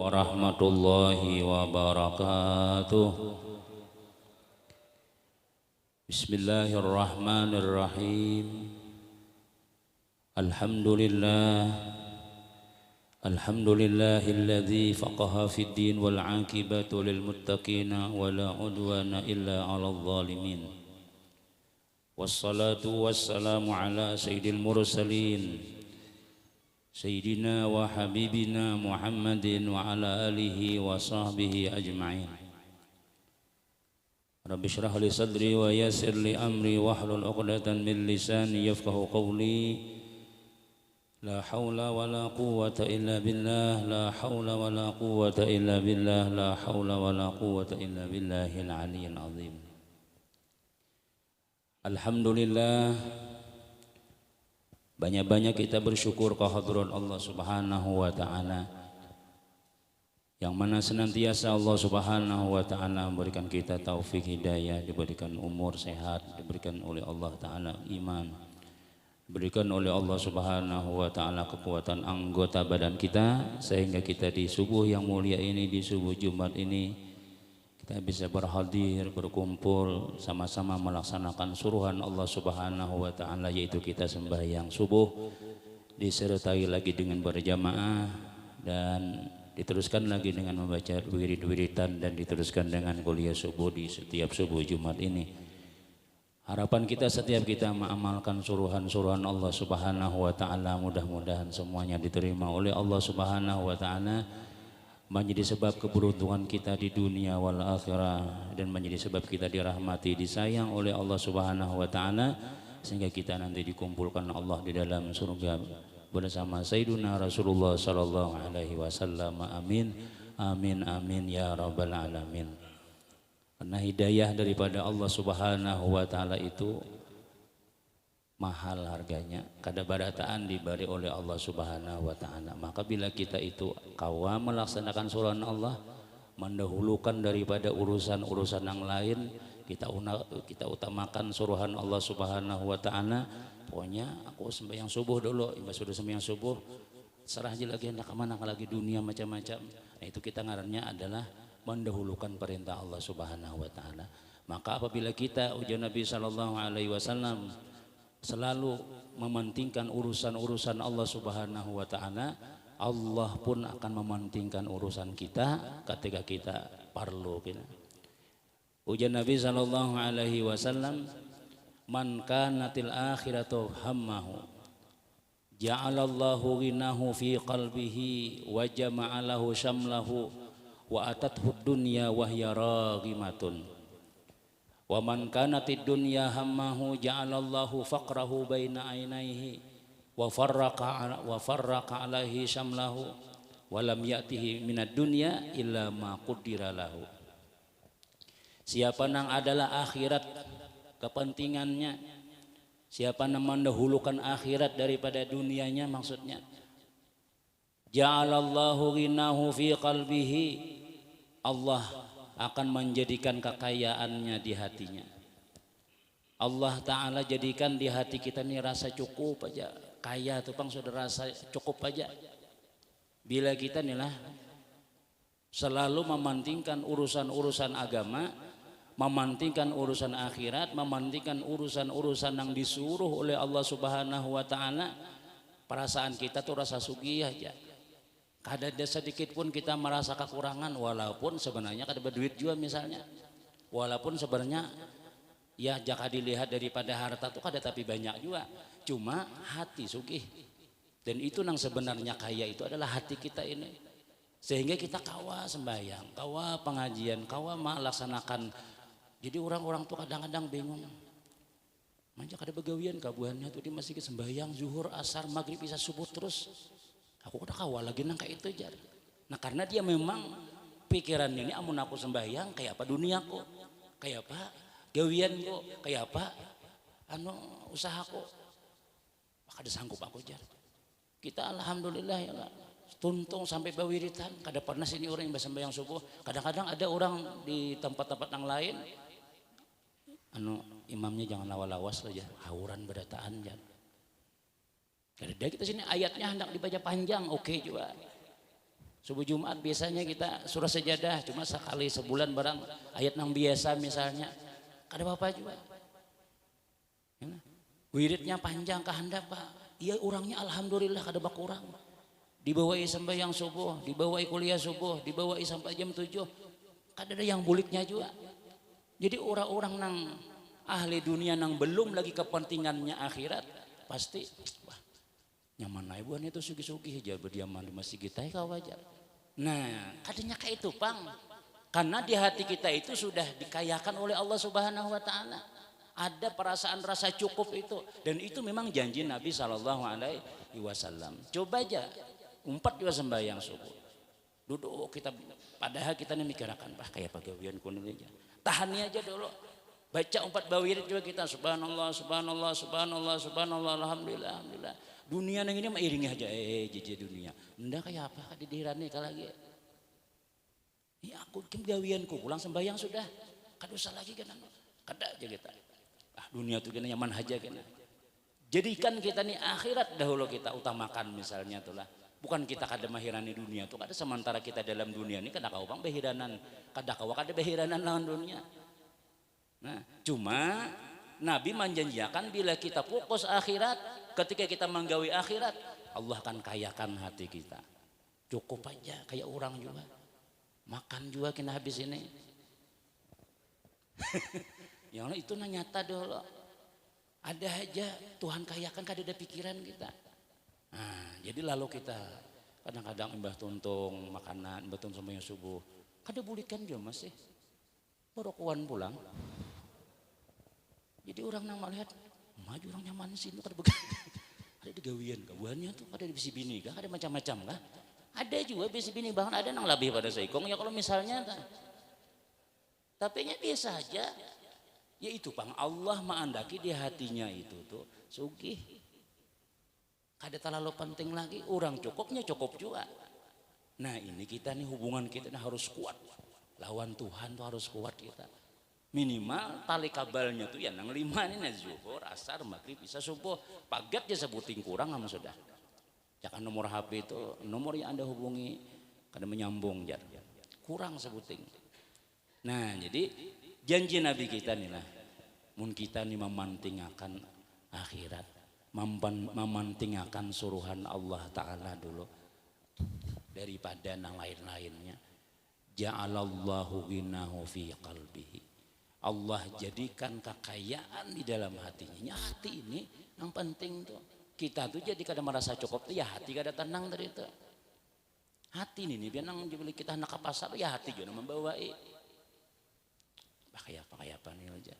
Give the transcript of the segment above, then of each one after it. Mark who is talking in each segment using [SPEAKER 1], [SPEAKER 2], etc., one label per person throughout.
[SPEAKER 1] warahmatullahi wabarakatuh. Bismillahirrahmanirrahim. Alhamdulillahilladzi faqaha fid din wal aqibatu lil muttaqina wala udwana illa 'alal zalimin. Wassalatu wassalamu ala sayyidil mursalin Sayyidina wa habibina Muhammadin wa ala alihi wa sahbihi ajma'in. Rabbi shrah li sadri wa yassir li amri wahlul 'uqdatam min lisani yafqahu qawli. La haula wa la quwwata illa billah, la haula wa la quwwata illa billah, la haula wa la quwwata illa billahil aliyyil azim. Alhamdulillah, banyak-banyak kita bersyukur kehadiran Allah Subhanahu wa taala, yang mana senantiasa Allah Subhanahu wa taala memberikan kita taufik hidayah, diberikan umur sehat, diberikan oleh Allah taala iman, diberikan oleh Allah Subhanahu wa taala kekuatan anggota badan kita, sehingga kita di subuh yang mulia ini, di subuh Jumat ini, kita bisa berhadir, berkumpul, sama-sama melaksanakan suruhan Allah Subhanahu wa taala, yaitu kita sembahyang subuh, disertai lagi dengan berjamaah, dan diteruskan lagi dengan membaca wirid-wiridan, dan diteruskan dengan kuliah subuh di setiap subuh Jumat ini. Harapan kita setiap kita mengamalkan suruhan-suruhan Allah Subhanahu wa taala, mudah-mudahan semuanya diterima oleh Allah Subhanahu wa taala, menjadi sebab keberuntungan kita di dunia wal akhirah, dan menjadi sebab kita dirahmati, disayang oleh Allah Subhanahu wa taala, sehingga kita nanti dikumpulkan Allah di dalam surga bersama Sayyiduna Rasulullah sallallahu alaihi wasallam. Amin amin amin ya rabbal alamin. Karena hidayah daripada Allah Subhanahu wa taala itu mahal harganya, kada barataan diberi oleh Allah Subhanahu wa taala. Maka bila kita itu kawam melaksanakan suruhan Allah, mendahulukan daripada urusan-urusan yang lain, kita utamakan suruhan Allah Subhanahu wa taala. Pokoknya aku sembahyang subuh dulu, imbas sudah sembahyang subuh serah aja lagi hendak kemana, lagi dunia macam-macam. Nah, itu kita ngarannya adalah mendahulukan perintah Allah Subhanahu wa taala. Maka apabila kita ujian Nabi sallallahu alaihi wasallam selalu mementingkan urusan-urusan Allah Subhanahu wa taala, Allah pun akan mementingkan urusan kita ketika kita perlu. Ujian Nabi sallallahu alaihi wasallam, man kanatil akhiratu hammahu ja'alallahu ghinahu fi qalbihi wa jama'alahu syamlahu wa atathu dunya wa hiya raghimatun. Wa man kanatid dunya hammahu ja'alallahu faqrahu baina ainaihi wa farraqa alaihi syamlahu wa lam ya'tihi minad dunya illa ma qaddara lahu. Siapa nang adalah akhirat kepentingannya, siapa nang mendahulukan akhirat daripada dunianya, maksudnya ja'alallahu ghinahu fi qalbihi, Allah akan menjadikan kekayaannya di hatinya. Allah Ta'ala jadikan di hati kita ini rasa cukup aja. Kaya tuh bang sudah rasa cukup aja. Bila kita nih lah selalu mementingkan urusan-urusan agama, mementingkan urusan akhirat, mementingkan urusan-urusan yang disuruh oleh Allah Subhanahu wa taala, perasaan kita tuh rasa sugih aja. Kada ada sedikit pun kita merasa kekurangan, walaupun sebenarnya kada berduit juga misalnya, walaupun sebenarnya ya jika dilihat daripada harta tuh kada tapi banyak juga, cuma hati sugih. Dan itu yang sebenarnya kaya itu adalah hati kita ini, sehingga kita kawa sembahyang, kawa pengajian, kawa melaksanakan. Jadi orang-orang tuh kadang-kadang bingung, manja kada begawian kabuhannya tuh dia masih sembahyang zuhur asar maghrib isya subuh terus. Aku udah kawal lagi nang kayak itu jar. Nah karena dia memang pikirannya ini, amun aku sembahyang kayak apa duniaku, kayak apa gawianku, kayak apa usahaku, kada sanggup aku jar. Kita alhamdulillah ya lah, tuntung sampai bawiritan. Kada pernah sini orang yang sembahyang subuh. Kadang-kadang ada orang di tempat-tempat yang lain, imamnya jangan lawas-lawas saja, hauran berdataan jar. Karena kita sini ayatnya hendak dibaca panjang, oke juga. Subuh Jumat biasanya kita surah sejadah cuma sekali sebulan barang ayat yang biasa misalnya. Kada apa juga. Wiridnya panjang kehendak Pak. Iya orangnya alhamdulillah kada bakurang. Dibawai sembahyang subuh, dibawai kuliah subuh, dibawai sampai jam 7. Kada ada yang buliknya juga. Jadi orang-orang nang ahli dunia nang belum lagi kepentingannya akhirat pasti wah nyaman aja buan itu sugi-sugi aja berdiaman di masjid kita kau wajar. Nah kadanya kayak itu Pang, karena di hati kita itu sudah dikayakan oleh Allah Subhanahu Wa Taala, ada perasaan rasa cukup itu, dan itu memang janji Nabi Shallallahu Alaihi Wasallam. Coba aja umpat juga sembahyang subuh, duduk kita, padahal kita nih mikirkan bah kayak pegawaian kuning aja, tahannya aja dulu. Baca 4 bawir juga kita subhanallah subhanallah subhanallah subhanallah alhamdulillah alhamdulillah. Dunia nang ini mah iringi aja jeje dunia. Ndak kayak apa di dirane lagi. Ya aku gawianku pulang sembahyang sudah. Kada usah lagi kan. Kada aja kita. Ah dunia tuh kena nyaman aja kena. Jadikan kita nih akhirat dahulu kita utamakan misalnya itulah. Bukan kita kada mahirani dunia tuh kada sementara kita dalam dunia ini kada kau bang behiranan. Kada kau kada behiranan lawan dunia. Nah, cuma Nabi menjanjikan bila kita fokus akhirat, ketika kita menggawi akhirat, Allah akan kayakan hati kita. Cukup aja kayak orang juga. Makan juga kena habis ini. Ya Allah itu nyata dulu. Ada aja Tuhan kayakan kada ada pikiran kita. Nah, jadi lalu kita kadang-kadang imbah tuntung makanan, imbah tuntung sembahyang subuh. Kada bulikan juga masih. Baru kuan pulang. Jadi orang nang melihat maju orang nyaman sini kada begitu. Ada digawian kabuannya tuh ada di bisi bini kah, ada macam-macam kah? Ada juga bisi bini bahkan ada nang lebih pada seikong ya kalau misalnya tapi nya biasa aja. Ya itu Pang Allah mengandaki di hatinya itu tuh sugih. Kada terlalu penting lagi orang cukupnya cukup juga. Nah ini kita nih hubungan kita harus kuat. Lawan Tuhan tuh harus kuat kita. Minimal tali kabalnya tuh ya nang 5 ini zuhur, asar, maghrib, isya, subuh. Pagat ya sebuting kurang sama sudah. Jangan nomor HP itu nomor yang Anda hubungi kada menyambung jar. Kurang sebuting. Nah, jadi janji Nabi kita nih lah. Mun kita nih memantingkan akhirat, memantingkan suruhan Allah Taala dulu daripada nang lain-lainnya. Ja'alallahu ghinahu fi qalbihi. Allah jadikan kekayaan di dalam hatinya. Hati ini yang penting tuh. Kita tuh jadi kada merasa cukup tuh ya hati kada tenang dari itu. Hati ini biar nang dibeli kita nak ke pasar ya hati juga membawai. Kayak apa nih aja.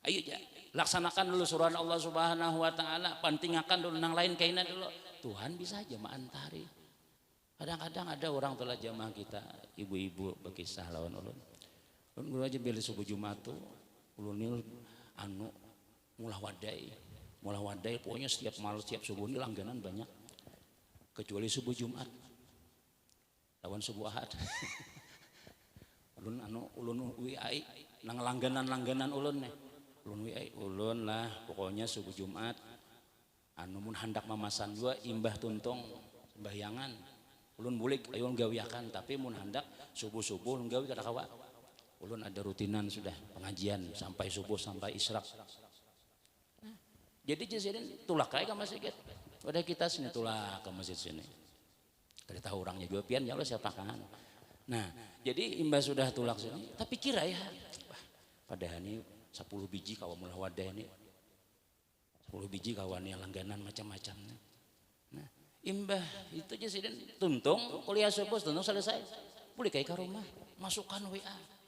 [SPEAKER 1] Ayo aja laksanakan dulu suruhan Allah Subhanahu Wa Taala. Pentingkan dulu nang lain kainan dulu. Tuhan bisa aja maantari. Kadang-kadang ada orang telah jamaah kita ibu-ibu berkisah lawan ulun. Ulun aja beli subuh Jumat tuh ulun anu mulah wadai pokoknya setiap malam setiap subuh ini langganan banyak kecuali subuh Jumat lawan subuh Ahad. ulun wiai nang langganan ulun nih ulun wiai ulun lah pokoknya subuh Jumat anu mun hendak mamasan juga imbah tuntung sembahyangan ulun bulik ayo gawiakan tapi mun hendak subuh-subuh ulun gawi kada kawa. Ulun ada rutinan sudah pengajian sampai subuh sampai israk. Jadi jadi tulak kayak ke masjid. Udah kita sini tulak ke masjid sini. Kada tahu orangnya juga pian ya Allah siapa kan. Nah, jadi imbas sudah tulak sini, tapi kira ya padahal ini 10 biji kawan mulah wadah ini. 10 biji kawan yang langganan macam-macam. Nah, imbah itu aja sih tuntung kuliah subuh tuntung selesai. Boleh kayak ke rumah, masukkan WA.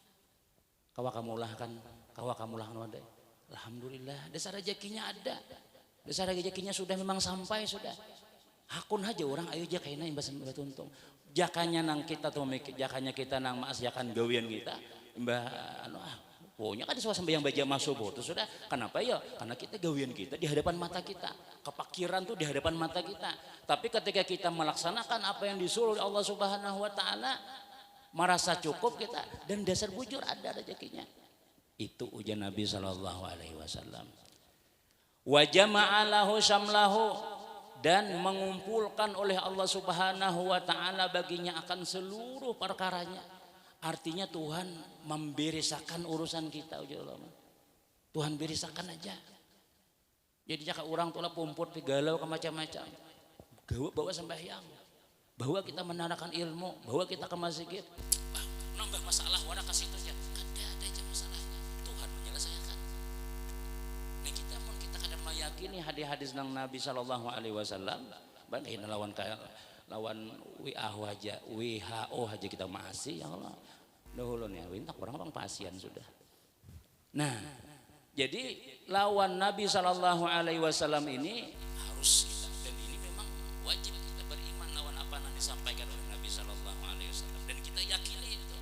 [SPEAKER 1] Kawa kamu lahkan wadai. Alhamdulillah, dasar rezekinya ada. Dasar rezekinya sudah memang sampai sudah. Hakun aja orang ayo aja kayaknya imbas tuntung. Jakanya nang kita tuh mikir, jakanya kita nang maasyakan gawian kita. Mbah pokoknya kan suasana yang baca masuk itu sudah. Kenapa ya? Karena kita gawian kita di hadapan mata kita. Kepakiran tuh di hadapan mata kita. Tapi ketika kita melaksanakan apa yang disuruh oleh Allah Subhanahu Wa Taala, merasa cukup kita dan dasar bujur ada rezekinya. Itu ujian Nabi Shallallahu Alaihi Wasallam. Wa jama'alahu syamlahu, dan mengumpulkan oleh Allah Subhanahu wa taala baginya akan seluruh perkaranya. Artinya Tuhan memberesakan urusan kita. Tuhan beresakan aja. Jadi jika orang tulah pumput galau ke macam-macam. Bawa sembahyang. Bahwa kita menanamkan ilmu, bahwa kita ke masjid. Nambah masalah wadah kasih itu aja. Ada aja masalahnya. Tuhan menyelesaikan. Nah kita pun kita kadang meyakini hadis-hadis nang Nabi sallallahu alaihi wasallam. Banding lawan WHO aja kita masih ya Allah. Dahulu nih, wintak orang pasien sudah. Nah, jadi lawan Nabi sallallahu alaihi wasallam ini harus kita, dan ini memang wajib kita beriman lawan apa yang disampaikan oleh Nabi sallallahu alaihi wasallam, dan kita yakini itu.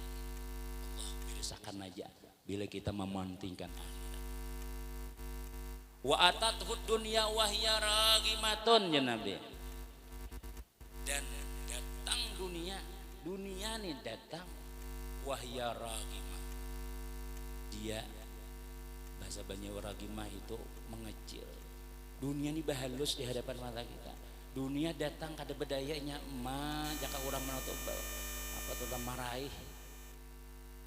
[SPEAKER 1] Allah birasakan aja bila kita mementingkan akhirat. Wa atathud dunya wa hiya raghimatun ya Nabi. Dan datang dunia nih datang wahya ragimah. Dia bahasa Banyak ragimah itu mengecil. Dunia ini bahalus di hadapan mata kita. Dunia datang kada bedayanya jaka orang menutup apa tuh maraih.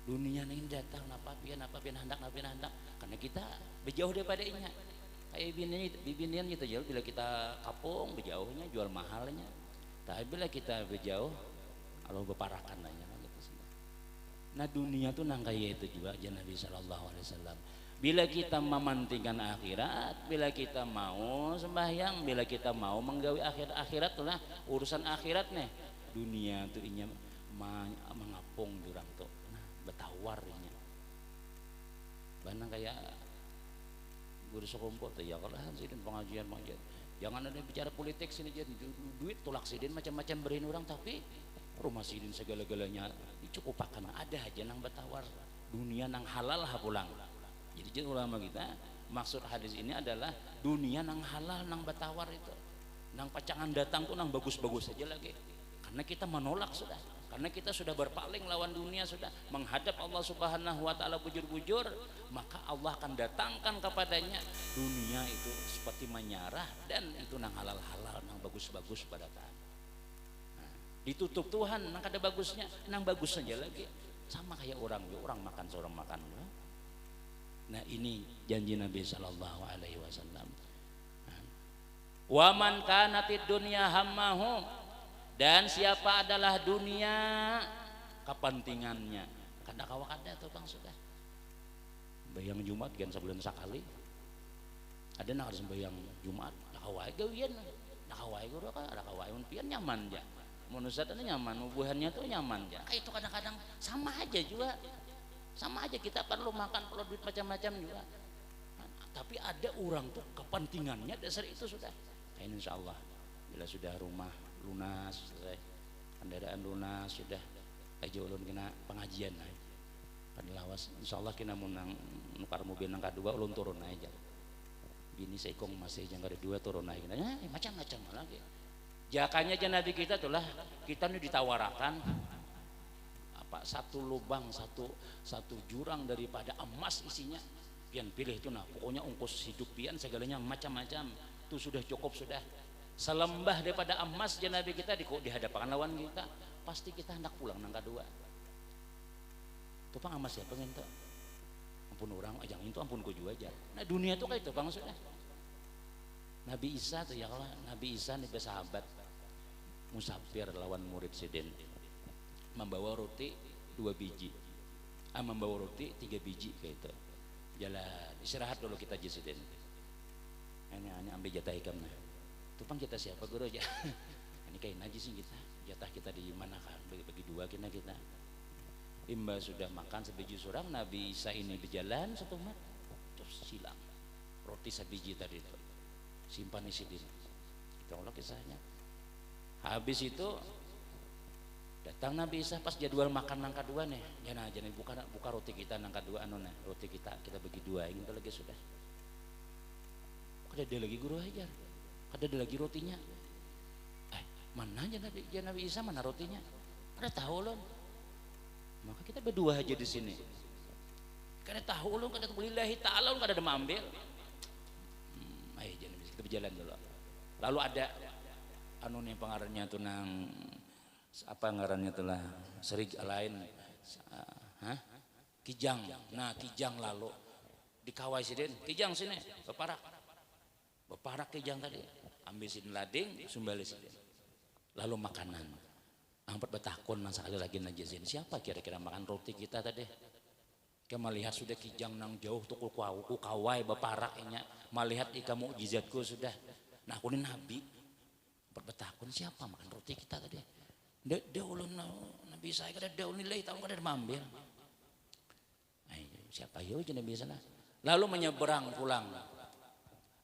[SPEAKER 1] Dunia ini datang napa pian hendak karena kita berjauh daripada inya. Kayak bibinian gitu jauh bila kita kapung berjauhnya jual mahalnya. Tapi bila kita berjauh Allah berparakan aja gitu. Nah dunia tuh nang kaya itu juga aja Nabi sallallahu alaihi wasallam. Bila kita mementingkan akhirat, bila kita mau sembahyang, bila kita mau menggawi akhirat tuh lah urusan akhirat nih. Dunia tuh inya mengapung durang tuh. Nah, betawar inya. Banang kayak guru sekompor tuh ya kalau sidin pengajian. Jangan ada bicara politik sini jadi duit tolak sidin macam-macam beriin orang tapi rumah sidin segala-galanya dicukupakan ada aja nang betawar dunia nang halal pulang. Jadi ulama kita maksud hadis ini adalah dunia nang halal nang betawar itu nang pacangan datang tuh nang bagus-bagus saja lagi karena kita menolak sudah karena kita sudah berpaling lawan dunia sudah menghadap Allah Subhanahu wa taala bujur-bujur maka Allah akan datangkan kepadanya dunia itu seperti menyarah dan itu nang halal-halal nang bagus-bagus pada taat. Nah, ditutup Tuhan nang ada bagusnya nang bagus saja lagi sama kayak orang makan seorang makan. Nah ini janji Nabi sallallahu alaihi wasallam. Wa man kanatid dunya hammahu dan siapa adalah dunia kepentingannya. Kada kawa kada tuh Bang sudah. Bayang Jumat kan sebulan sekali. Ada nak harus bayang Jumat, nak kawai gawian. Nak kawai guru kan ada kawai mun pian nyaman ja. Mun ustaz nyaman, ubuhannya tuh nyaman ja. Itu kadang-kadang sama aja juga. Sama aja kita perlu makan perlu duit macam-macam juga. Tapi ada orang tuh kepentingannya dasar itu sudah. Nah, insya Allah bila sudah rumah lunas, kendaraan lunas sudah aja ulun kena pengajian pada lawas insyaallah kena menang nukar mobil nang kedua ulun turun aja gini seikong masih yang kedua turun aja macam-macam lagi jakanya aja Nabi kita itulah kita nih ditawarakan apa satu lubang satu jurang daripada emas isinya pian pilih itu nah pokoknya ongkos hidup pian segalanya macam-macam itu sudah cukup sudah selembah daripada emas Nabi kita di hadapan lawan kita pasti kita hendak pulang nang kedua tuh pang emas ya pengen tuh ampun orang ajang itu ampun ku juga aja nah dunia tuh kayak itu bang sudah Nabi Isa tuh ya Allah Nabi Isa nih sahabat musafir lawan murid sidin membawa roti 2 biji membawa roti 3 biji kayak itu jalan istirahat dulu kita jisidin ini ambil jatah ikam nah tupang kita siapa guru aja ini kayak najis sih kita jatah kita di mana kan bagi dua kita imba sudah makan sebiji surang Nabi Isa ini berjalan satu mat terus silang roti sebiji tadi itu simpan isi diri itu Allah kisahnya habis itu datang Nabi Isa pas jadwal makan nang kedua nih jangan buka roti kita nang kedua roti kita bagi dua ini lagi sudah kada ada lagi guru ajar kada ada lagi rotinya mana aja Nabi Isa mana rotinya kada tahu loh maka kita berdua aja di sini kada tahu loh kada billahi ta'ala kada ada ambil ayo jangan kita berjalan dulu lalu ada anu nih pengarannya tuh nang apa ngarannya tuh lah serig lain hah kijang. Nah kijang lalu dikawai sih den kijang sini beparak kijang tadi ambil sini lading sumbali sini lalu makanan angkat betakun sekali lagi najizin siapa kira-kira makan roti kita tadi kita melihat sudah kijang nang jauh tuh ku kawai beparaknya melihat ika mukjizatku sudah nah aku ini nabi angkat betakun siapa makan roti kita tadi dia ulun nabi saya kada dia nilai tahu kada mambil siapa yo jadi nabi sana lalu menyeberang pulang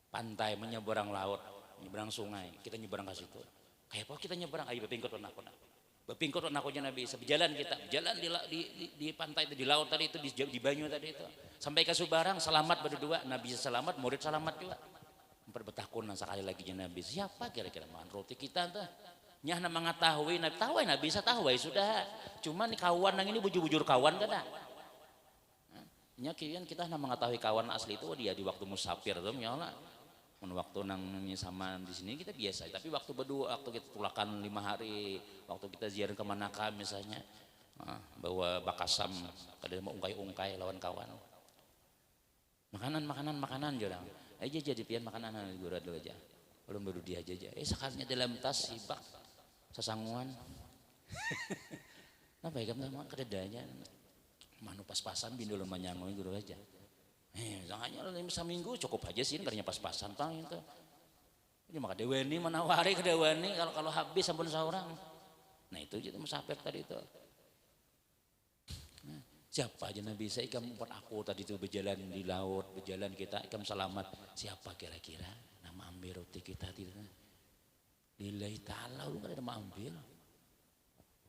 [SPEAKER 1] pantai menyeberang laut nyeberang sungai kita nyeberang ke situ kayak apa kita nyeberang ayo bepingkot anaknya Nabi Isa berjalan kita berjalan di pantai itu di laut tadi itu di banyu tadi itu sampai ke Subarang selamat berdua Nabi Isa selamat murid selamat juga memperbetakun sekali lagi Nabi siapa kira-kira makan roti kita tuh nyah na mengetahui Nabi tahu Nabi Isa tahu sudah cuman kawan yang ini bujur-bujur kawan kada nya kita na mengetahui kawan asli itu dia di waktu musafir tuh nyola waktu nang sama di sini kita biasa tapi waktu berdua waktu kita tulakan 5 hari waktu kita ziarah ke Manaka misalnya bawa bakasam kada mau ungkai lawan kawan makanan jorang aja jadi pian makanan gurad dulu aja belum baru dia aja sekalinya dalam tas sibak sasanguan apa ya kamu kedadanya manu pas-pasan bindul manyangoy guru aja jangannya seminggu cukup aja sih karena pas-pasan tang itu ini maka dewani menawari ke dewani kalau habis sampun seorang nah itu jadi musafir tadi itu nah, siapa aja Nabi Isa ikam buat aku tadi itu berjalan di laut berjalan kita ikam selamat siapa kira-kira nama ambil roti kita tidak lillahi ta'ala lu kan ada ambil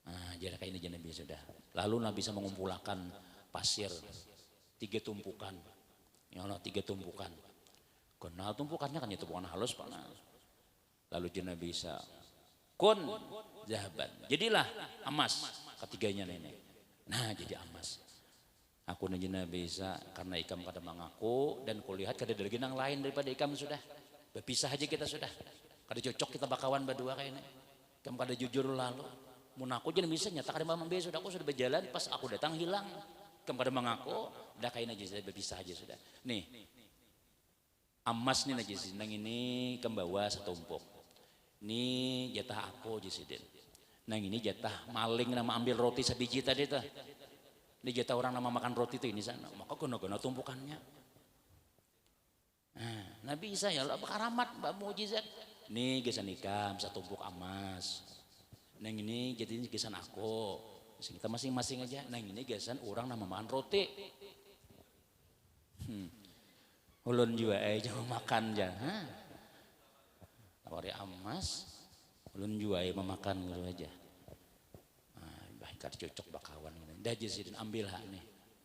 [SPEAKER 1] nah jadi kayak ini Nabi sudah lalu Nabi bisa mengumpulkan pasir 3 tumpukan ya Allah 3 tumpukan kenal tumpukannya kan itu tumpukan halus panas lalu Nabi bisa kun zahaban jadilah emas ketiganya nenek nah jadi emas aku Nabi Isa karena ikam kada mengaku dan kulihat kada ada lagi yang lain daripada ikam sudah berpisah aja kita sudah kada cocok kita bakawan berdua kayak ini ikam kada jujur lalu mun aku jadi bisa nyata kada mamam sudah aku sudah berjalan pas aku datang hilang kepada mengaku dah kain aja saya berpisah aja sudah nih emas nih najis nang ini kembawa setumpuk ini jatah aku jisiden nang ini jatah maling nama ambil roti sebiji tadi tuh ini jatah orang nama makan roti tuh ini sana maka guna-guna tumpukannya nah Nabi Isa ya Allah karamat mbak mujizat nih gesan ikam setumpuk emas nang ini jadi gesan aku kita masing-masing aja nah ini gasan orang nama makan roti ulun juga jangan makan jangan tawari emas ulun juga memakan gitu aja bahkan cocok bakawan dah jadi ambil hak nih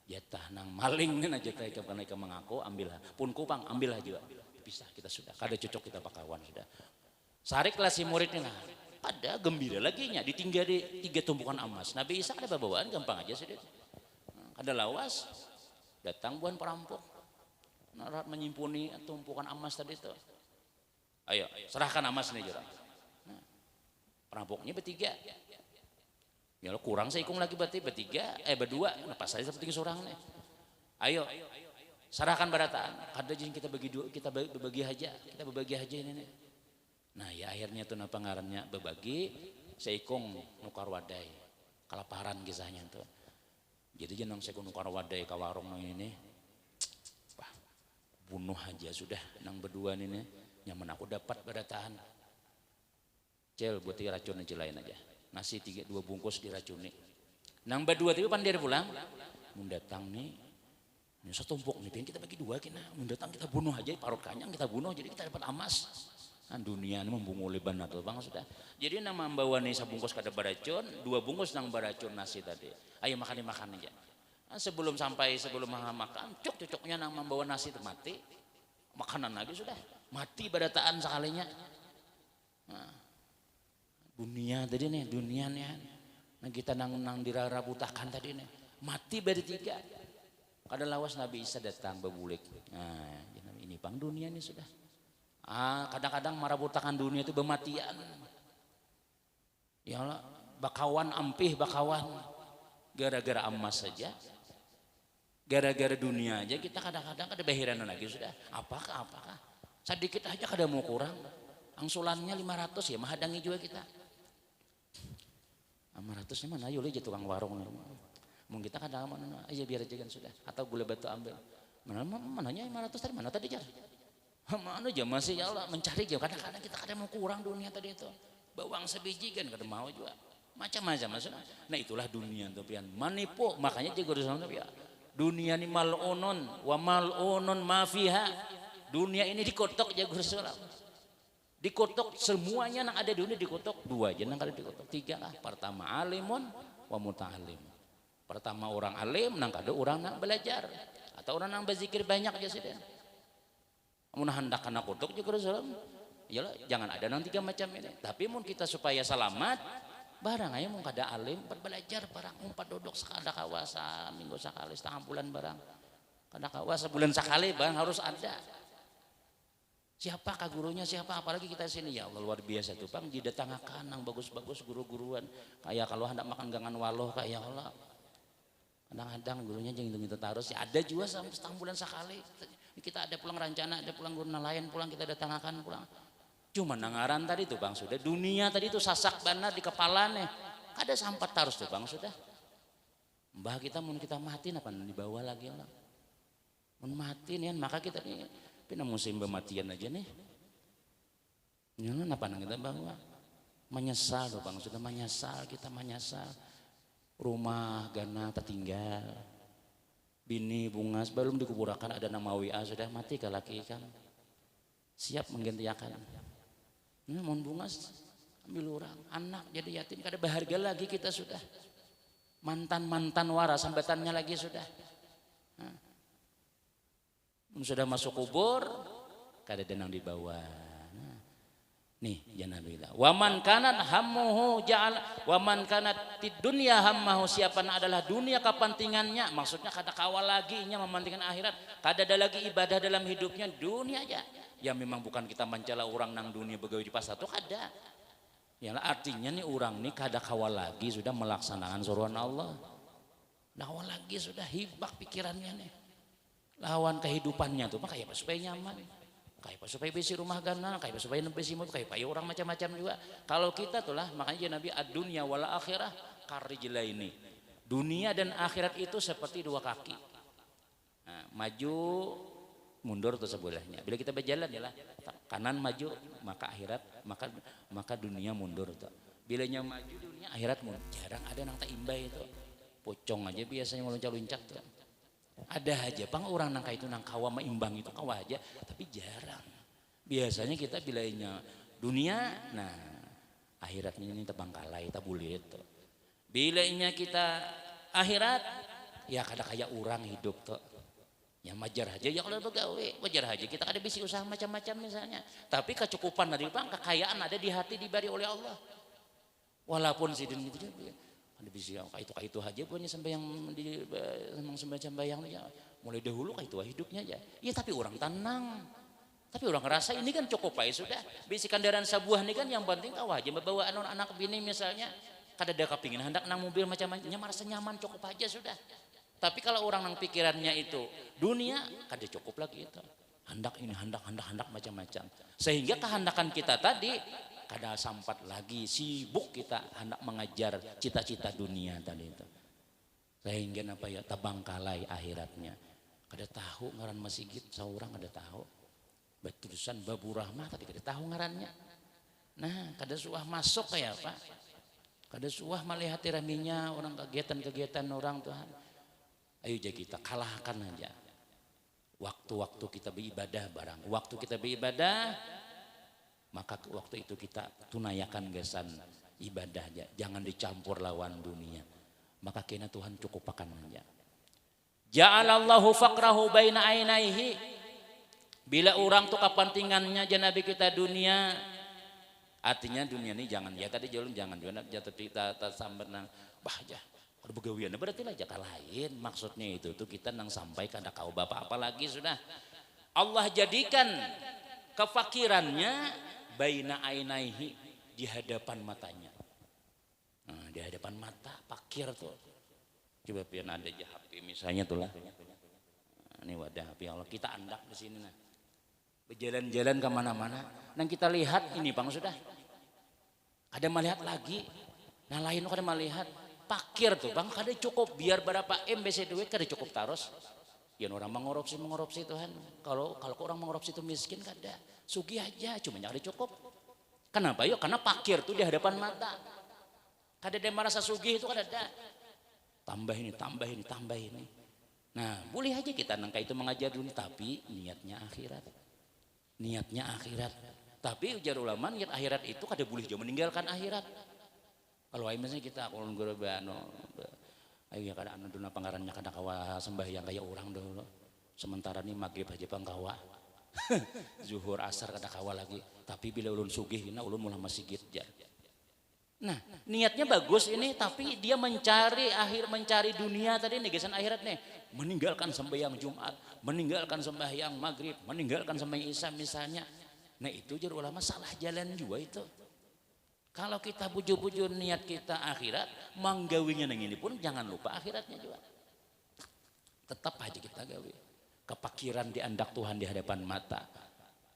[SPEAKER 1] jatah nang maling nih jatah karena ikan mengaku ambil hak pun kupang ambil hak juga pisah kita sudah kada cocok kita bakawan sudah sarik lah si muridnya lah pada gembira lagi nya ditinggal di 3 tumpukan emas Nabi Isa ada bawaan gampang aja sih ada lawas datang buan perampok narat menyimpuni tumpukan emas tadi itu ayo serahkan emas nih jurang nah, perampoknya bertiga ya lo kurang saya ikung lagi berarti berdua nah pas saya seperti seorang nih ayo serahkan barataan kada jin kita bagi dua kita berbagi aja ini nih nah ya akhirnya tuh napa ngarannya berbagi seikung nukar wadai kelaparan kisahnya tuh jadi jenang seikung nukar wadai ke warung ini wah bunuh aja sudah nang berdua ini nyaman aku dapat barataan cel buat racun aja lain aja nasi 2 bungkus diracuni nang berdua tapi pandai pulang mendatang nih ini setumpuk nih kita bagi 2 kita mendatang kita bunuh aja parut kanyang kita bunuh jadi kita dapat emas dunia ini membungu leban atau bang sudah jadi nama membawa nih sabungkus kada baracun 2 bungkus nang baracun nasi tadi ayo makan aja nah, sebelum makan cocoknya nang membawa nasi itu mati makanan lagi sudah mati badataan sekalinya nah, dunia tadi nih dunia nih nah kita nang dirarabutakan tadi nih mati bari 3 kada lawas Nabi Isa datang bebulik nah ini bang dunia nih sudah kadang-kadang marabutakan dunia itu bematian Ya Allah, bakawan ampih bakawan. Gara-gara emas saja. Gara-gara dunia aja kita kadang-kadang ada bahiran lagi sudah. Apakah? Sedikit aja kada mau kurang. Angsulannya 500 ya mahadangi juga kita. 500-nya mana ayo aja tukang warung. Mungkin kita kadang mana aja biar aja kan sudah. Atau gula batu ambil. Mananya 500 tadi mana tadi jar? Mana aja masih ya Allah mencari jauh. Kadang-kadang kita kadang mau kurang dunia tadi itu. Bawang sebiji kan kada mau juga. Macam-macam maksudnya. Nah itulah dunia tuh pian. Manipu makanya juga harus ya. Dunia ini mal'unun wa mal'unun ma fiha. Dunia ini dikotok jago Rasulullah. Dikotok semuanya yang ada di dunia dikotok. Dua aja yang ada dikotok. Tiga lah. Pertama alimun wa muta'alim. Pertama orang alim, nang kada orang nak belajar. Atau orang nang berzikir banyak aja sudah. Mun hendak kana kotok juga Rasulullah. Yalah, jangan ada nang tiga macam ini. Tapi mun kita supaya selamat, barang aja mun kada alim, belajar barang umpat dodok sekada kawasa minggu sekali setengah bulan barang. Kada kawasa bulan sekali barang harus ada. Siapa kah gurunya siapa apalagi kita sini ya Allah luar biasa tuh Bang didatangkan yang bagus-bagus guru-guruan kayak kalau hendak makan gangan waloh kayak Allah kadang-kadang gurunya jangan itu terus ya ada juga sampai setengah bulan sekali kita ada pulang rencana ada pulang guru nelayan pulang kita datangkan pulang cuma nangaran tadi tuh Bang sudah dunia tadi tuh sasak benar di kepala nih ada sampat terus tuh Bang sudah mbah kita mau kita mati apa dibawa lagi Allah mau mati nih maka kita nih pina musim kematian aja nih. Jangan apa nang kita bawa. Menyesal loh Bang, sudah menyesal kita menyesal. Rumah gana tertinggal. Bini bungas belum dikuburakan ada nama WA sudah mati ke laki kan. Siap menggantikan. Nah, mohon bungas ambil orang, anak jadi yatim kada berharga lagi kita sudah. Mantan-mantan waras sambatannya lagi sudah. Nah. Sudah masuk kubur kada denang di bawah nah, nih jangan bilang waman kanat hammuhu ja'al waman kanat tid dunya hammahu siapa adalah dunia kepentingannya maksudnya kada kawal lagi nya mementingkan akhirat kada ada lagi ibadah dalam hidupnya dunia aja ya memang bukan kita mencela orang nang dunia begawe di pasar itu kada ya artinya nih orang nih kada kawal lagi sudah melaksanakan suruhan Allah kawal lagi sudah hibak pikirannya nih lawan kehidupannya tuh kayak apa supaya nyaman kayak apa supaya besi rumah gana kayak apa supaya besi mobil kayak apa ya orang macam-macam juga kalau kita tuh lah makanya Nabi ad-dunya wal akhirah karijlaini dunia dan akhirat itu seperti dua kaki nah, maju mundur tuh sebelahnya bila kita berjalan ya lah kanan maju maka akhirat maka dunia mundur tuh bilanya maju dunia akhirat mundur jarang ada nang tak imbay itu pocong aja biasanya meluncat-luncat tuh ada aja bang orang nangka itu nangkawa meimbang itu kawa aja tapi jarang biasanya kita bilainya dunia nah akhiratnya ini terbangkalai tabulit tuh bilainya kita akhirat ya kada kayak orang hidup tuh ya wajar aja ya kalau begawe wajar aja kita ada bisi usaha macam-macam misalnya tapi kecukupan dari bang kekayaan ada di hati diberi oleh Allah walaupun sidin itu juga bisa itu aja punya sampai yang di memang sembahyang ya mulai dahulu itu hidupnya aja ya tapi orang tenang tapi orang ngerasa ini kan cukup aja sudah bisi kendaraan sebuah ini kan yang penting kau aja bawa anak bini misalnya kada ada kepingin hendak nang mobil macam-macamnya merasa nyaman cukup aja sudah tapi kalau orang nang pikirannya itu dunia kada cukup lagi itu hendak ini hendak macam-macam sehingga kehendakan kita tadi kada sampat lagi sibuk kita hendak mengajar cita-cita dunia tadi itu sehingga apa ya terbangkalai akhiratnya kada tahu ngaran masjid seorang kada tahu batusan babu rahmah tadi kada tahu ngarannya nah kada suah masuk kayak apa kada suah melihat raminya orang kegiatan orang Tuhan ayo aja kita kalahkan aja waktu-waktu kita beribadah barang waktu kita beribadah maka waktu itu kita tunaikan gesan ibadah aja jangan dicampur lawan dunia maka kena Tuhan cukupakan aja ja'alallahu faqrahu baina ainaihi bila orang tuh kepentingannya Nabi kita dunia artinya dunia ini jangan ya tadi jangan kita sampai nang bah aja kalau begawian berarti lah jaka lain maksudnya itu tuh kita nang sampai kada kau bapak apalagi sudah Allah jadikan kefakirannya baina ainaihi di hadapan matanya hadapan mata, pakir tuh. Coba pian ada aja HP misalnya tuh lah. Nah, ini wadah HP Allah, kita andak di sini nah. Berjalan-jalan kemana-mana, dan kita lihat ini bang sudah. Ada melihat lagi, nah lain kada melihat, pakir tuh bang, kada cukup biar berapa MBC duit kada cukup taros. Ya orang mengorupsi Tuhan. Kalau orang mengorupsi itu miskin kada, sugih aja, cuma kada cukup. Kenapa? Yuk karena pakir tuh di hadapan mata. Kada ada merasa sugih itu kada ada. Tambah ini. Nah boleh aja kita nangka itu mengajar dunia, tapi niatnya akhirat. Tapi ujar ulama niat akhirat itu kada boleh jauh meninggalkan akhirat. Kalau misalnya kita kalau ayo ya kada anu duna pangarannya kada kawa sembahyang kayak orang dulu. Sementara nih maghrib aja bang kawa. Zuhur asar kada kawa lagi. Tapi bila ulun sugih ulun mulai masjid jar. Nah niatnya bagus ini, tapi dia mencari dunia tadi negesan akhirat nih, meninggalkan sembahyang Jumat, meninggalkan sembahyang maghrib, meninggalkan sembahyang Isya misalnya. Nah itu jadi ulama salah jalan juga itu. Kalau kita bujur-bujur niat kita akhirat, manggawinya nang ini pun jangan lupa akhiratnya juga. Tetap aja kita gawe. Kepakiran diandak Tuhan di hadapan mata.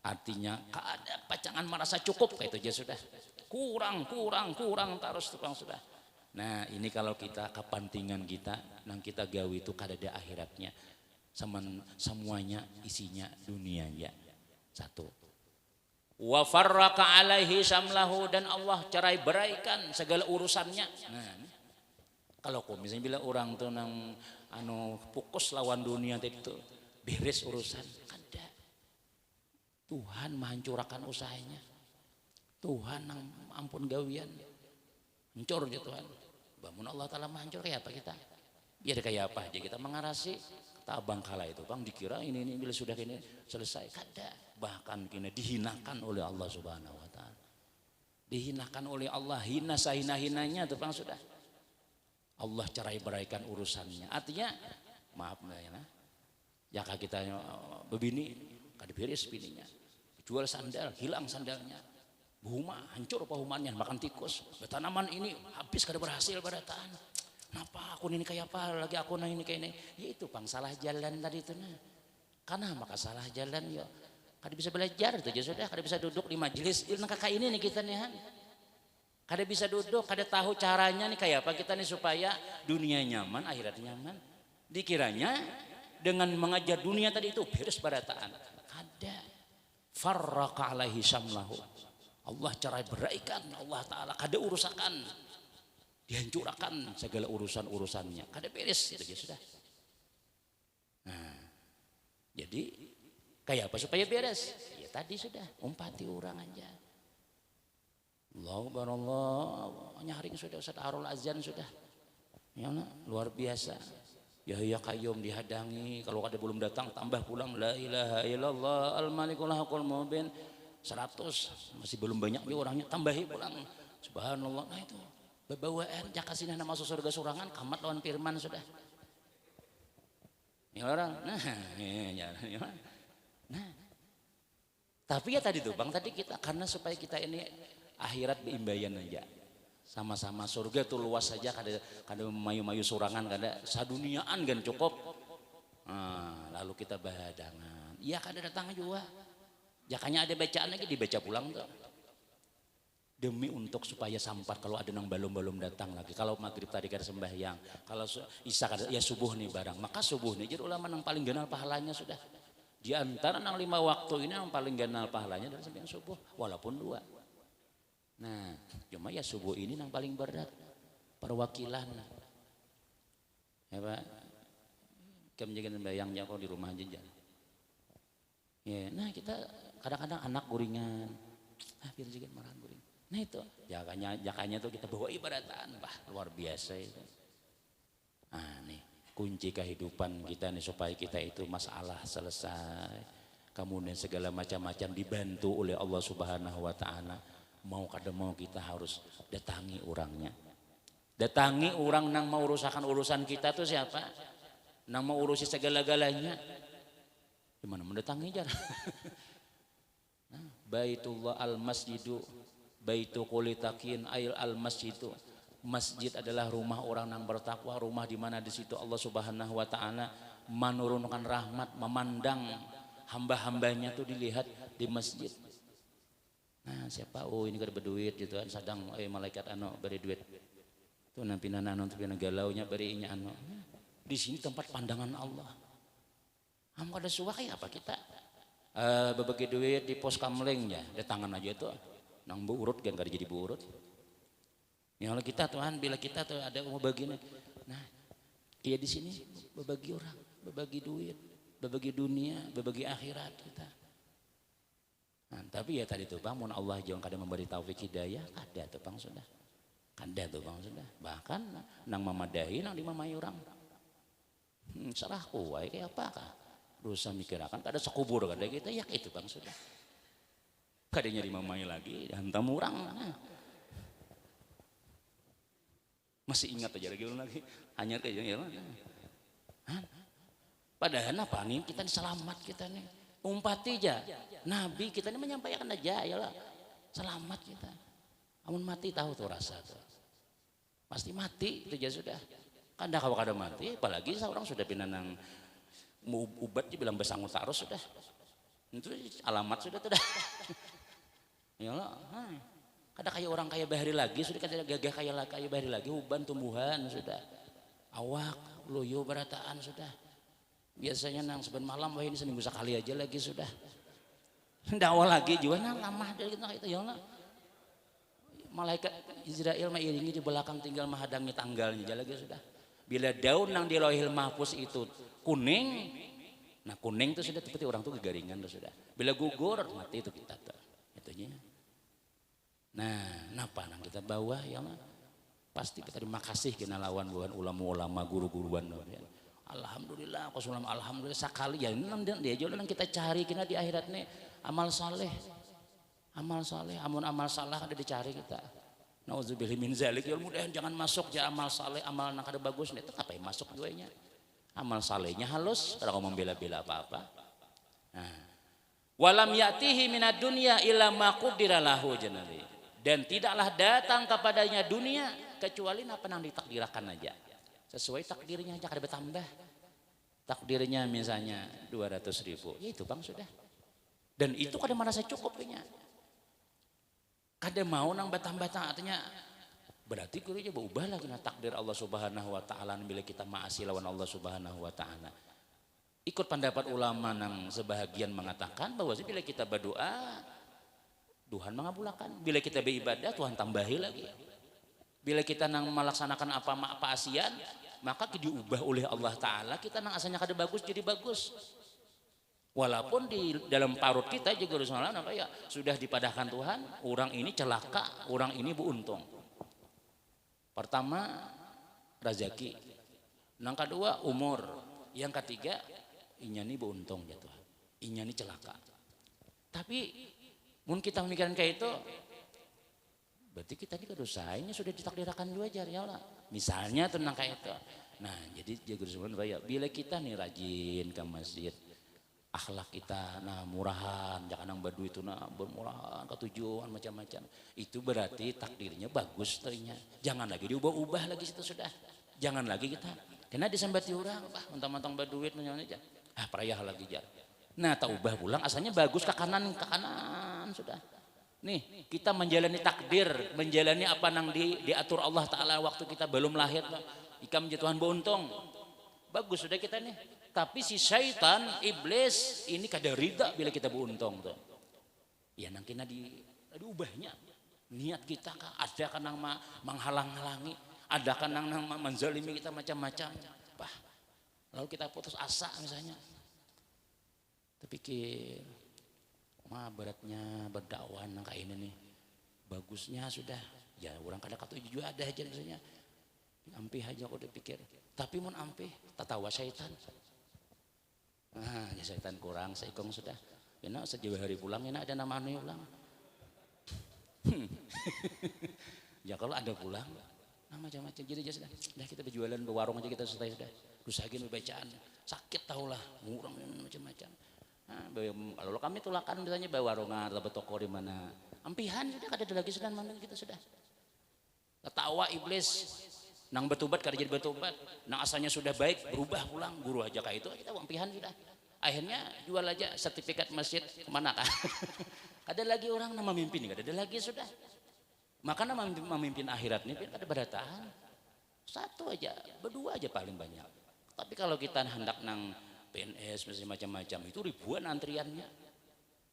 [SPEAKER 1] Artinya ada pacangan merasa cukup kayak itu aja sudah. Kurang terus tukang sudah. Nah ini kalau kita kepentingan kita, nang kita gawe itu kada ada akhiratnya. Semuanya isinya dunia ya. Satu. Wa farraqa alaihi samlahu, dan Allah cerai beraikan segala urusannya. Nah, kalau misalnya bila orang tuh nang fokus lawan dunia itu beres urusan, kada. Tuhan menghancurkan usahanya. Tuhan nang ampun gawian, hancur aja Tuhan. Bangun Allah Ta'ala menghancur kayak apa kita? Biar kayak apa aja kita mengarasi. Kata abang kala itu bang dikira ini bila sudah ini selesai, kada. Bahkan kini dihinakan oleh Allah Subhanahu Wa Ta'ala. Dihinakan oleh Allah, hina sahina-hinanya tuh bang sudah. Allah cerai beraikan urusannya. Artinya maaf ya, jaka kita bebini kada beres bininya, jual sandal hilang sandalnya. Huma hancur pahumannya, makan tikus. Tanaman ini habis kada berhasil barataan. Kenapa aku ini kayak apa lagi aku ini kayak ini? Ya itu bang salah jalan tadi itu nah. Karena maka salah jalan ya. Kada bisa belajar itu aja sudah. Kada bisa duduk di majelis. Ilmu kakak ini nih kita nih. Kada bisa duduk, kada tahu caranya nih kayak apa kita nih supaya dunia nyaman, akhirat nyaman. Dikiranya dengan mengajar dunia tadi itu beres barataan. Kada. Farraqa alaihi samlahu. Allah cerai beraikan, Allah Ta'ala kada urusakan, dihancurkan segala urusannya, kada beres itu aja sudah. Nah, jadi kayak apa supaya beres? Ya tadi sudah umpati orang aja. Allahu Akbar, Allah nyaring sudah Ustaz Arul Azan sudah. Ya luar biasa. Yahya Qayyum dihadangi, kalau ada belum datang tambah pulang la ilaha illallah al-malikul haqqul mubin. 100 masih belum banyak juga orangnya, tambahi pulang subhanallah. Nah itu bebawaan jakasina nama masuk surga surangan kamat lawan firman sudah ya orang. Nah tapi ya tadi tuh bang tadi kita karena supaya kita ini akhirat beimbayan aja sama-sama, surga tuh luas saja, kada mayu-mayu surangan, kada saduniaan kan cukup. Nah, lalu kita bahadangan iya kada datang juga. Jakanya ada bacaan lagi dibaca pulang tuh. Demi untuk supaya sampat kalau ada nang balum-balum datang lagi. Kalau maghrib tadi kada sembahyang, kalau isya kada ya subuh nih barang. Maka subuh nih jadi ulama nang paling ganal pahalanya sudah. Di antara nang 5 waktu ini yang paling ganal pahalanya adalah sembahyang subuh walaupun 2. Nah, cuma ya subuh ini nang paling berat. Perwakilan. Ya Pak. Kem jangan sembahyangnya kok di rumah aja. Ya, nah kita kadang-kadang anak guringan, biar juga marahan guring. Nah itu jakanya tuh kita bawa ibadatan, luar biasa itu. Nah nih kunci kehidupan kita nih supaya kita itu masalah selesai, kemudian segala macam-macam dibantu oleh Allah Subhanahu Wa Ta'ala. Mau kada mau kita harus datangi orangnya, datangi orang nang mau urusakan urusan kita tuh siapa, nang mau urusi segala-galanya. Gimana mendatangi jar? Baitullah al-masjidu baitu kulitakin ayil al-masjidu Masjid adalah rumah orang yang bertakwa, rumah di mana di situ Allah Subhanahu wa taala menurunkan rahmat, memandang hamba-hambanya tuh dilihat di masjid. Nah, siapa ini kada berduit gitu kan, sadang malaikat beri duit. Tuh nampina anu tuh galaunya berinya anu. Di sini tempat pandangan Allah. Am kada suwa kayak apa kita? Berbagi duit di pos kamlengnya, di tangan aja tuh. Nang bu urut kan kada jadi bu urut. Ya kalau kita Tuhan, bila kita tuh ada mau bagian, nah iya di sini berbagi orang, berbagi duit, berbagi dunia, berbagi akhirat kita. Nah, tapi ya tadi tuh bang, mun Allah jangan kadang memberi taufik hidayah, ada tuh bang sudah, ada tuh bang sudah. Bahkan nang memadahi, nang dimamai orang, serah kuai kayak apa kah? Dosa mikirakan, kada sekubur kada kita, ya itu bang sudah. Kadanya dimamai lagi, hantam orang. Nah. Masih ingat aja lagi hanya kayak ya. Padahal apa nih kita selamat kita nih umpati aja Nabi kita ini menyampaikan aja ya lah selamat kita. Amun mati tahu tuh rasa tuh pasti mati itu aja sudah. Kada kalau kada mati apalagi seorang sudah pinanang mau ubat dibilang besangu tarus sudah itu alamat sudah tuh dah. Ya lah. Kada kayak orang kaya bahari lagi sudah kada gagah kaya bahari lagi uban tumbuhan sudah awak loyo berataan sudah biasanya nang seben malam wah ini seminggu sekali aja lagi sudah dakwah lagi juga nang lamah dari kita itu ya Allah malaikat Israel mah iringi di belakang tinggal menghadangi tanggalnya aja lagi sudah bila daun nang di Lauhil Mahfuz itu kuning nah kuning itu sudah seperti orang tuh kegaringan tuh sudah bila gugur mati itu kita tuh itunya. Nah, napa nang kita bawa ya Allah? Pasti kita terima kasih kena lawan buan ulama-ulama guru-guruan. Alhamdulillah, alhamdulillah sekali ya nang dia juga nang kita cari kena di akhirat nih amal saleh. Amal saleh, amun amal salah ada dicari kita. Nauzubillahi min zalik. Ya mudahan jangan masuk ya amal saleh, amal nang kada bagus nih. Tetap aja masuk duanya. Amal salehnya halus, kada mau membela-bela apa-apa. Nah, walam ya'tihi minad dunya illa ma qaddara lahu janali. Dan tidaklah datang kepadanya dunia kecuali apa yang ditakdirkan aja. Sesuai takdirnya aja kada bertambah. Takdirnya misalnya 200.000. Ya itu bang sudah. Dan itu kada merasa cukup punya. Kada mau nang bertambah artinya berarti kulinya berubah lagi takdir Allah Subhanahu wa taala bila kita maasi lawan Allah Subhanahu wa taala. Ikut pendapat ulama nang sebahagian mengatakan bahwa bila kita berdoa Tuhan mengabulkan. Bila kita beribadah Tuhan tambahi lagi. Bila kita nang melaksanakan apa asian maka diubah oleh Allah Ta'ala kita nang asalnya kada bagus jadi bagus. Walaupun di dalam parut kita juga ya, sudah dipadahkan Tuhan orang ini celaka, orang ini beruntung. Pertama rezeki. Nang kedua umur. Yang ketiga inya ini beruntung ya Tuhan. Inya ini celaka. Tapi mun kita memikirkan kayak itu, berarti kita ini kedosanya sudah ditakdirkan juga jar ya Allah. Misalnya tentang kayak itu. Nah jadi jaga sebenarnya bila kita nih rajin ke masjid, akhlak kita nah murahan, jangan nang badu itu nah bermurahan, ketujuan macam-macam. Itu berarti takdirnya bagus terinya. Jangan lagi diubah-ubah lagi situ sudah. Jangan lagi kita. Karena disambati orang, mentang-mentang berduit aja. Perayah lagi jar. Nah tak ubah pulang asalnya bagus ke kanan sudah. Nih kita menjalani takdir, menjalani apa yang diatur Allah Ta'ala waktu kita belum lahir. Ika menjadi Tuhan beruntung. Bagus sudah kita nih. Tapi si syaitan, iblis ini kada rida bila kita beruntung tuh. Ya nang kena diubahnya. Niat kita kah ada kan nang menghalang-halangi, ada kan nang menzalimi kita macam-macam. Lalu kita putus asa misalnya. Terpikir beratnya berdakwah nang kayak ini nih bagusnya sudah ya orang kada katuju juga ada aja misalnya ampih aja aku udah pikir tapi mun ampih tatawa syaitan ya syaitan kurang seikong sudah enak sejauh hari pulang enak ada nama anu ulang ya kalau ada pulang nah macam-macam jadi aja sudah kita berjualan ke warung aja kita selesai sudah rusakin bacaan sakit tahulah ngurang macam-macam. Nah, kalau kami tulakan misalnya bawa warungan atau toko di mana ampihan sudah kada ada lagi sedang mana kita sudah Ketawa iblis, nang betubat kada jadi betubat, nang asalnya sudah baik berubah pulang, guru aja kayak itu kita uang pihan sudah. Akhirnya jual aja sertifikat masjid kemana kan? Ada lagi orang nama mimpin, ada lagi sudah. Makanya memimpin akhirat ini kada berataan. Satu aja, berdua aja paling banyak. Tapi kalau kita hendak nang PNS macam-macam itu ribuan antriannya.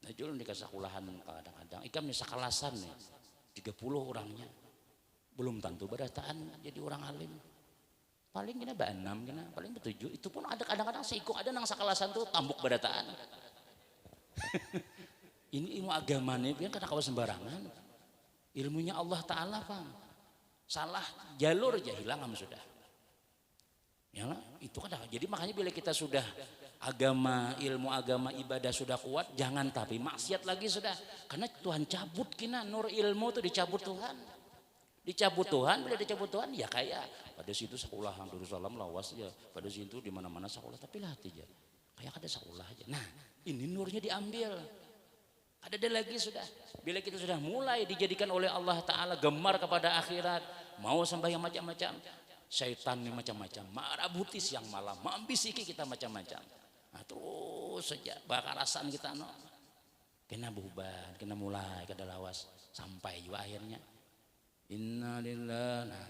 [SPEAKER 1] Nah jual di kasakulahan kadang-kadang. Ikam nih sakalasan nih, 30 orangnya. Belum tentu berataan jadi orang alim. Paling kena ba-6 kena, paling be-7. Itu pun ada kadang-kadang seikung ada nang sakalasan tuh tambuk berataan. Ini ilmu agama nih, biar kada kawa sembarangan. Ilmunya Allah Ta'ala, Bang. Salah jalur aja hilang sudah. Ya lah, itu kan. Jadi makanya bila kita sudah agama, ilmu agama, ibadah sudah kuat, jangan tapi maksiat lagi sudah. Karena Tuhan cabut kina, nur ilmu itu dicabut Tuhan. Dicabut Tuhan, bila dicabut Tuhan ya kayak pada situ sekolah Darussalam lawas ya, pada situ di mana-mana sekolah tapi latih aja. Kayak ada sekolah aja. Nah, ini nurnya diambil. Ada lagi sudah. Bila kita sudah mulai dijadikan oleh Allah Ta'ala gemar kepada akhirat, mau sembahyang macam-macam, syaitan ini macam-macam, marah buti siang malam, mambisiki kita macam-macam. Nah, terus saja bakarasan kita no. Kena buban, kena mulai, kena lawas sampai juga akhirnya. Innalillah. Nah,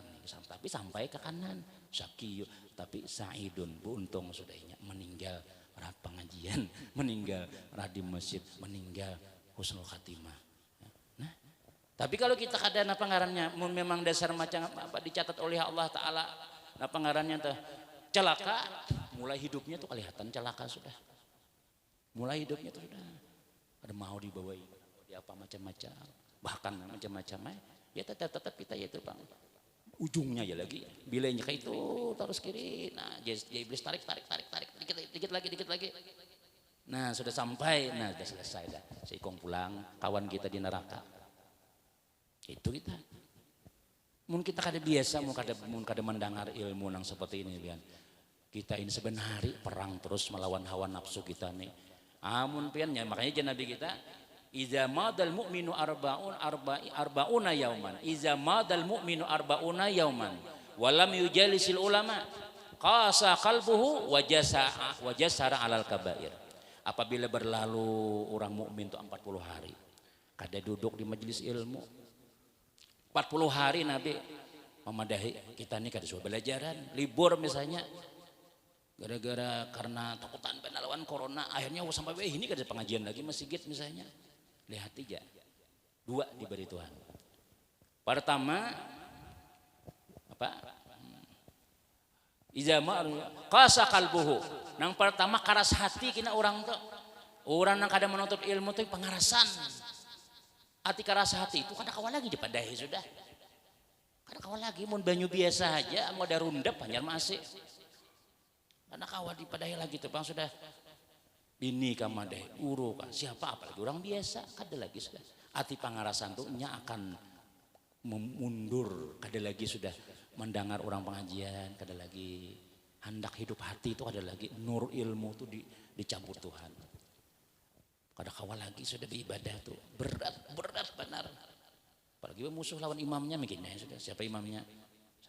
[SPEAKER 1] tapi sampai ke kanan, syakiyu, tapi saidun, beruntung sudahnya meninggal rat pengajian, meninggal rat di masjid, meninggal husnul khatimah. Nah, tapi kalau kita kadang apa ngarannya, memang dasar macam apa dicatat oleh Allah Ta'ala, apa ngarannya tuh celaka, mulai hidupnya tuh kelihatan celaka sudah. Mulai hidupnya tuh sudah ada mau dibawa di apa macam-macam, bahkan macam-macam ya tetap kita ya itu Bang. Ujungnya ya lagi, bilanya kayak itu terus kiri, nah dia iblis tarik, dikit lagi. Nah sudah sampai, nah sudah selesai dah. Seikong pulang, kawan kita di neraka. Itu kita. Mungkin kita kada biasa, mungkin kada mendengar ilmu yang seperti ini lian. Kita ini sebenarnya perang terus melawan hawa nafsu kita nih. Amun piannya, makanya Nabi kita, iza madal mu'minu arbauna yauman. Iza madal mu'minu arbauna yauman. Walam yujalisil ulama. Qasa qalbuhu wajasara alal kabair. Apabila berlalu orang mukmin itu 40 hari, kada duduk di majelis ilmu. 40 hari Nabi memadahi kita nih kada suka belajaran, libur misalnya. Gara-gara karena takutan penalawan corona, akhirnya sampai ini kada pengajian lagi masjid misalnya. Lihat aja. 2 diberi Tuhan. Pertama apa? Izama qasa qalbuhu. Nang pertama karas hati kina orang tuh. Orang yang kada menuntut ilmu tuh pengarasan. Hati karas hati itu kada kawan lagi dipadahi sudah. Kada kawan lagi mun banyu biasa aja mau ada rundap hanyar masih. Kada kawan dipadahi lagi tuh Bang sudah. Ini kamadai uru kan siapa apalagi orang biasa kada lagi sudah. Hati pengarasan tuh nya akan mundur, kada lagi sudah mendengar orang pengajian, kada lagi hendak hidup hati itu kada lagi nur ilmu itu dicabut Tuhan. Kada kawal lagi sudah beribadah tuh berat benar. Apalagi musuh lawan imamnya makinnya sudah siapa imamnya?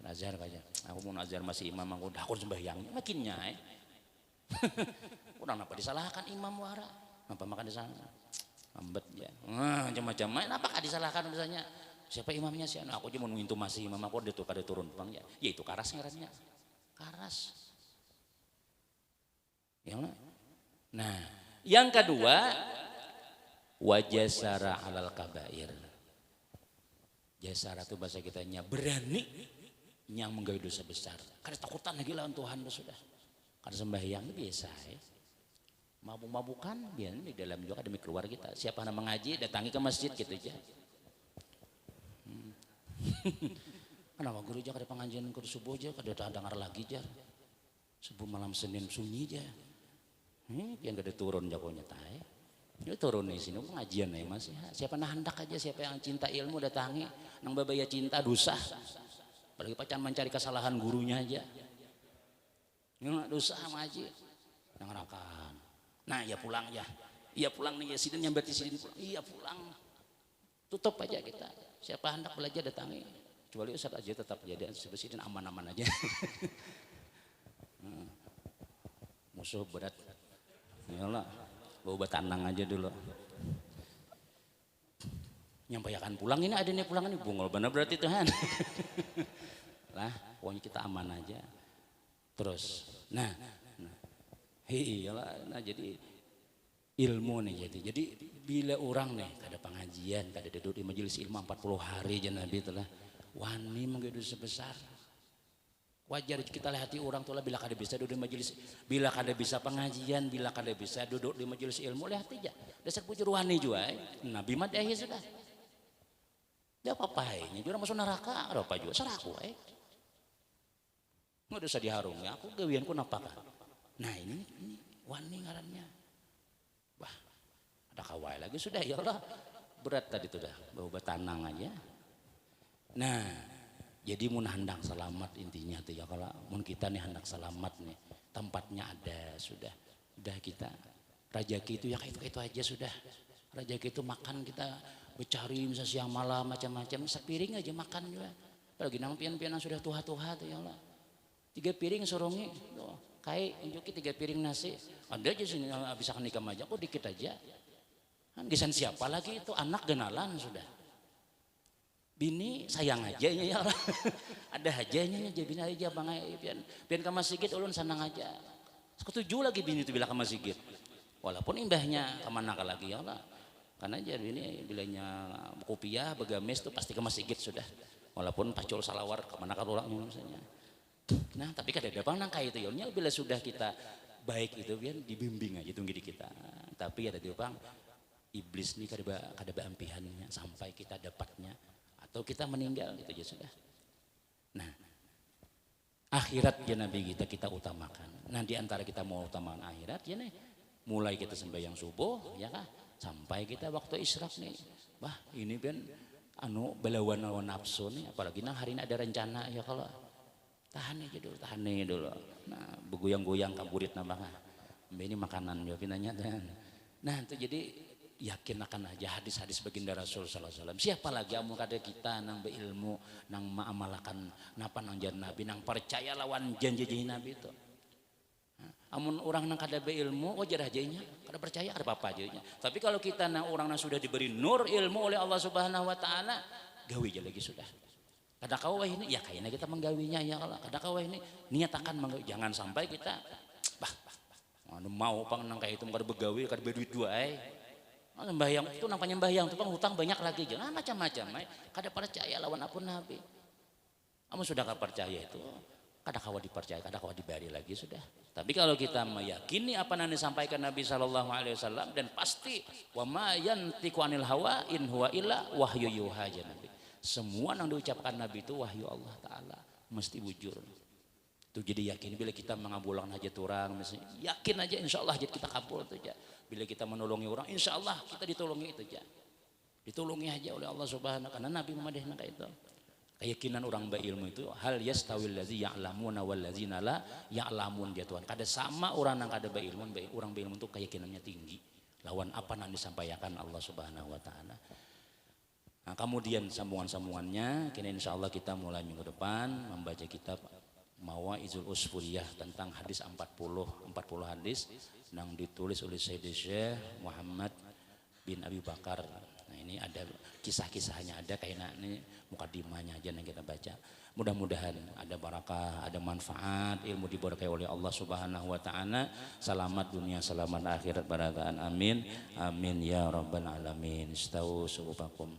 [SPEAKER 1] Azhar aja. Aku mau azhar masih imam aku dah aku sembahyang makinnya. Kurang apa disalahkan imam wara? Apa makan di sana? Ambet ya. Macam-macam. Kenapa kada disalahkan misalnya? Siapa imamnya sih? Aku cuma nunggu masih imam aku dia tuh kada turun Bang ya. Ya itu karas ngarannya. Karas. Ya. Nah, yang kedua wajasara alal kabair. Jasara itu bahasa kitanya berani yang menggawe dosa besar. Kada takutan lagi lawan Tuhan sudah. Kada sembahyang biasa ya. Mabuk-mabukan biar di dalam juga demi keluar kita. Siapa yang mengaji datangi ke masjid gitu aja. Kenapa guru aja kada pengajian ke subuh aja kada dengar lagi aja. Subuh malam Senin sunyi aja. Yang kada turun jagonya tae. Ini turun di sini pengajian ya Mas. Siapa yang hendak aja siapa yang cinta ilmu datangi nang babaya cinta dosa. Apalagi pacan mencari kesalahan gurunya aja. Yang dosa ngaji nang nerakan. Nah ya pulang ya. Iya pulang nih ya sidin nyambati sidin pulang. Iya pulang. Tutup aja kita. Siapa hendak belajar datangi. kecuali Ustaz aja tetap jadi presiden aman-aman aja. Musuh berat, yalah, bawa tanang aja dulu. Nyampaikan pulang ini ada nih pulang ini bungol bener berarti Tuhan. Lah, pokoknya kita aman aja. Terus, nah iyalah, nah jadi ilmu nih jadi bila orang nih kada pengajian, kada duduk di majelis ilmu 40 hari aja Nabi telah wani menggedu sebesar. Wajar kita lihat orang tuh lah bila kada bisa duduk di majelis, bila kada bisa pengajian, bila kada bisa duduk di majelis ilmu lihat aja. Dasar bujur wani juga, Nabi mah dah sudah. Dia apa-apanya, juga masuk neraka, apa juga seraku, nggak usah diharung ya, aku gawianku napakah. Nah ini wani ngarannya. Wah, ada kawai lagi sudah ya Allah. Berat tadi tuh dah, bawa tanang aja. Nah, jadi mun hendak selamat intinya tuh ya, kalau mun kita nih hendak selamat nih, tempatnya ada sudah kita. Rajaki itu ya kayak itu aja sudah. Rajaki itu makan kita bercari misalnya siang malam macam-macam, sepiring aja makan juga. Apalagi nang pian-pianan sudah tuha-tuha tuh ya Allah. 3 piring sorongnya, kayak unjuki 3 piring nasi. Ada aja sini bisa nikah aja, kok dikit aja. Kan gisan siapa lagi itu anak genalan sudah. Bini sayang aja ya Allah. Ada hajanya aja bini aja bang pian ke masjid ulun senang aja. Setuju lagi bini itu bila ke masjid. Walaupun imbahnya kemana lagi ya Allah. Karena aja ini bilanya kopiah begamis tuh pasti ke masjid sudah. Walaupun pacul salawar kemana orangnya misalnya. Nah tapi kada ada bang nangka itu ya bila sudah kita baik itu biar dibimbing aja tunggu di kita. Tapi ada dia bang iblis nih kada beampihannya sampai kita dapatnya atau kita meninggal gitu aja sudah. Nah akhirat ya Nabi kita utamakan. Nah di antara kita mau utamakan akhirat ya nih mulai kita sembahyang subuh ya kah sampai kita waktu isyraq nih. Wah ini kan belawan lawan nafsu nih apalagi nah hari ini ada rencana ya kalau tahan aja dulu. Nah begoyang-goyang kaburit nambah ini makanan ya pinanya dan nah itu jadi yakin akan aja hadis-hadis baginda Rasul sallallahu alaihi wasallam. Siapa lagi amun kada kita nang beilmu nang maamalakan napa nang jan Nabi nang percaya lawan janji-janji Nabi itu. Amun orang nang kada beilmu wajar ajanya kada percaya kada apa-apa ajanya. Tapi kalau kita nang orang nang sudah diberi nur ilmu oleh Allah Subhanahu wa taala gawe aja lagi sudah. Kada kawah ini ya kayaknya kita menggawinya ya Allah. Kada kawah ini niat akan menggawi. Jangan sampai kita mau pang nang kayak itu kada begawi kada berduit dua sembahyang itu nang panyembahyang itu pang hutang banyak lagi jangan macam-macam kada percaya lawan apun Nabi. Amun sudah kada percaya itu kada kawah dipercaya kada kawah dibari lagi sudah. Tapi kalau kita meyakini apa yang disampaikan Nabi sallallahu alaihi wasallam dan pasti wa ma yantiqu anil hawa in huwa illa wahyu yuha Nabi. Semua yang diucapkan Nabi itu wahyu Allah Ta'ala mesti wujud itu jadi yakin bila kita mengabulkan hajat orang yakin aja insya Allah hajat kita kabul itu aja bila kita menolongi orang insya Allah kita ditolongi itu aja ditolongi aja oleh Allah Subhanahu karena Nabi memadahkan kayak itu keyakinan orang berilmu itu hal yastawil ladzi ya'lamuna wal ladzina la ya'lamun dia Tuhan kada sama orang yang kada berilmu orang berilmu itu keyakinannya tinggi lawan apa yang disampaikan Allah Subhanahu wa taala. Nah, kemudian sambungan-sambungannya kini insya Allah kita mulai minggu depan membaca kitab Mawaizul Usfuriyah tentang hadis 40 hadis yang ditulis oleh Sayyid Syekh Muhammad bin Abi Bakar. Nah ini ada kisah-kisahnya ada kayaknya ini mukadimahnya aja yang kita baca. Mudah-mudahan ada barakah, ada manfaat, ilmu diberkahi oleh Allah Subhanahu wa taala. Selamat dunia, selamat akhirat barakaan. Amin. Amin ya rabbal alamin. Istau subuhakum.